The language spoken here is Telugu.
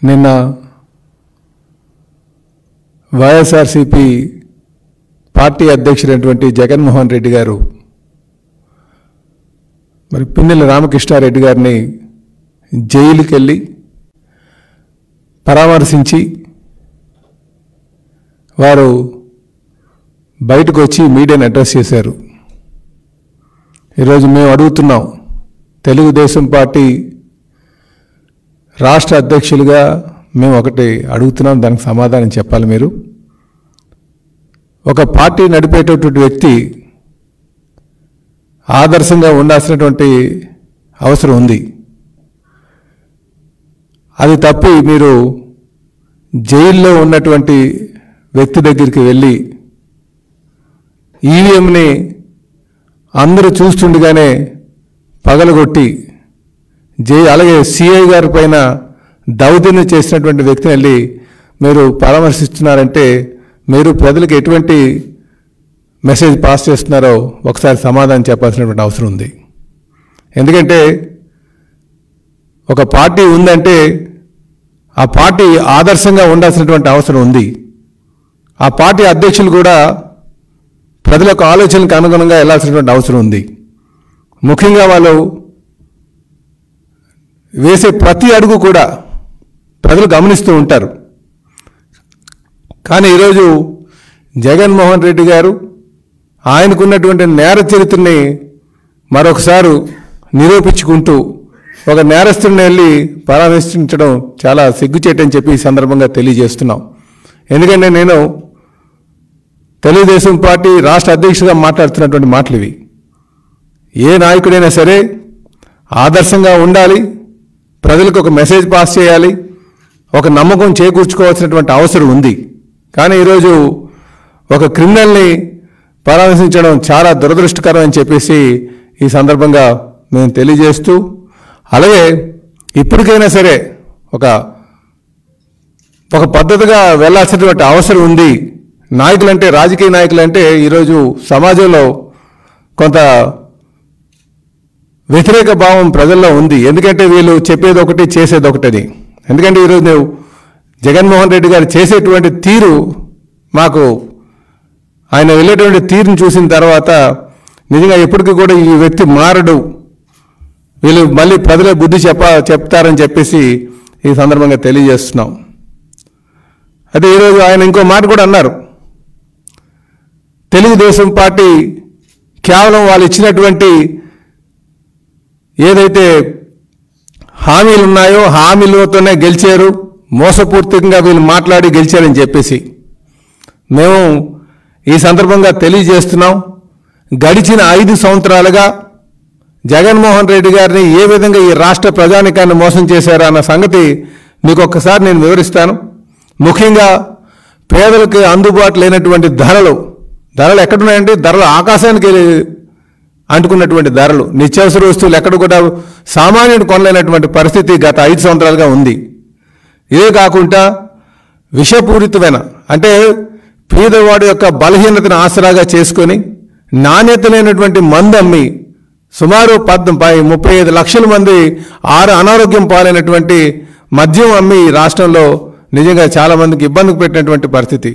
నిన్న వైఎస్ఆర్సీపీ పార్టీ అధ్యక్షుడైనటువంటి జగన్మోహన్ రెడ్డి గారు మరి పిన్నెల రామకృష్ణారెడ్డి గారిని జైలుకి వెళ్ళి పరామర్శించి వారు బయటకు వచ్చి మీడియాని అడ్రస్ చేశారు. ఈరోజు మేము అడుగుతున్నాం, తెలుగుదేశం పార్టీ రాష్ట్ర అధ్యక్షులుగా మేము ఒకటి అడుగుతున్నాం, దానికి సమాధానం చెప్పాలి. మీరు ఒక పార్టీ నడిపేటటువంటి వ్యక్తి ఆదర్శంగా ఉండాల్సినటువంటి అవసరం ఉంది. అది తప్పి మీరు జైల్లో ఉన్నటువంటి వ్యక్తి దగ్గరికి వెళ్ళి ఈవీఎంని అందరూ చూస్తుండగానే పగలగొట్టి అలాగే సిఐ గారి పైన దౌర్జన్యం చేసినటువంటి వ్యక్తిని వెళ్ళి మీరు పరామర్శిస్తున్నారంటే మీరు ప్రజలకు ఎటువంటి మెసేజ్ పాస్ చేస్తున్నారో ఒకసారి సమాధానం చెప్పాల్సినటువంటి అవసరం ఉంది. ఎందుకంటే ఒక పార్టీ ఉందంటే ఆ పార్టీ ఆదర్శంగా ఉండాల్సినటువంటి అవసరం ఉంది. ఆ పార్టీ అధ్యక్షులు కూడా ప్రజల యొక్క ఆలోచనలకు అనుగుణంగా వెళ్ళాల్సినటువంటి అవసరం ఉంది. ముఖ్యంగా వాళ్ళు వేసే ప్రతి అడుగు కూడా ప్రజలు గమనిస్తూ ఉంటారు. కానీ ఈరోజు జగన్మోహన్ రెడ్డి గారు ఆయనకున్నటువంటి నేర చరిత్రని మరొకసారి నిరూపించుకుంటూ ఒక నేరస్తుడిని వెళ్ళి పరామర్శించడం చాలా సిగ్గుచేటని చెప్పి ఈ సందర్భంగా తెలియజేస్తున్నాం. ఎందుకంటే నేను తెలుగుదేశం పార్టీ రాష్ట్ర అధ్యక్షుడిగా మాట్లాడుతున్నటువంటి మాటలు ఇవి. ఏ నాయకుడైనా సరే ఆదర్శంగా ఉండాలి, ప్రజలకు ఒక మెసేజ్ పాస్ చేయాలి, ఒక నమ్మకం చేకూర్చుకోవాల్సినటువంటి అవసరం ఉంది. కానీ ఈరోజు ఒక క్రిమినల్ని పరామర్శించడం చాలా దురదృష్టకరం అని చెప్పేసి ఈ సందర్భంగా మేము తెలియజేస్తూ, అలాగే ఇప్పటికైనా సరే ఒక పద్ధతిగా వెళ్ళాల్సినటువంటి అవసరం ఉంది. నాయకులంటే, రాజకీయ నాయకులంటే ఈరోజు సమాజంలో కొంత వ్యతిరేక భావం ప్రజల్లో ఉంది. ఎందుకంటే వీళ్ళు చెప్పేది ఒకటి చేసేది ఒకటని. ఎందుకంటే ఈరోజు నువ్వు జగన్మోహన్ రెడ్డి గారు చేసేటువంటి తీరు, మాకు ఆయన వెళ్ళేటువంటి తీరుని చూసిన తర్వాత నిజంగా ఎప్పటికీ కూడా ఈ వ్యక్తి మారడు, వీళ్ళు మళ్ళీ ప్రజలే బుద్ధి చెప్తారని చెప్పేసి ఈ సందర్భంగా తెలియజేస్తున్నాం. అయితే ఈరోజు ఆయన ఇంకో మాట కూడా అన్నారు, తెలుగుదేశం పార్టీ కేవలం వాళ్ళు ఇచ్చినటువంటి ఏదైతే హామీలు ఉన్నాయో హామీలతోనే గెలిచారు, మోసపూర్తికంగా వీళ్ళు మాట్లాడి గెలిచారని చెప్పేసి మేము ఈ సందర్భంగా తెలియజేస్తున్నాం. గడిచిన 5 సంవత్సరాలుగా జగన్మోహన్ రెడ్డి గారిని ఏ విధంగా ఈ రాష్ట్ర ప్రజానికాన్ని మోసం చేశారో అన్న సంగతి మీకు ఒక్కసారి నేను వివరిస్తాను. ముఖ్యంగా పేదలకు అందుబాటు లేనటువంటి ధరలు ఎక్కడున్నాయంటే ధరలు ఆకాశానికి అంటుకున్నటువంటి ధరలు, నిత్యావసర వస్తువులు ఎక్కడ కూడా సామాన్యుడు కొనలేనటువంటి పరిస్థితి గత 5 సంవత్సరాలుగా ఉంది. ఇదే కాకుండా విషపూరితమైన, అంటే పేదవాడి యొక్క బలహీనతను ఆసరాగా చేసుకొని నాణ్యత లేనటువంటి మందు అమ్మి సుమారు 35 లక్షల మంది అనారోగ్యం పాలైనటువంటి మద్యం అమ్మి రాష్ట్రంలో నిజంగా చాలామందికి ఇబ్బందికి పెట్టినటువంటి పరిస్థితి.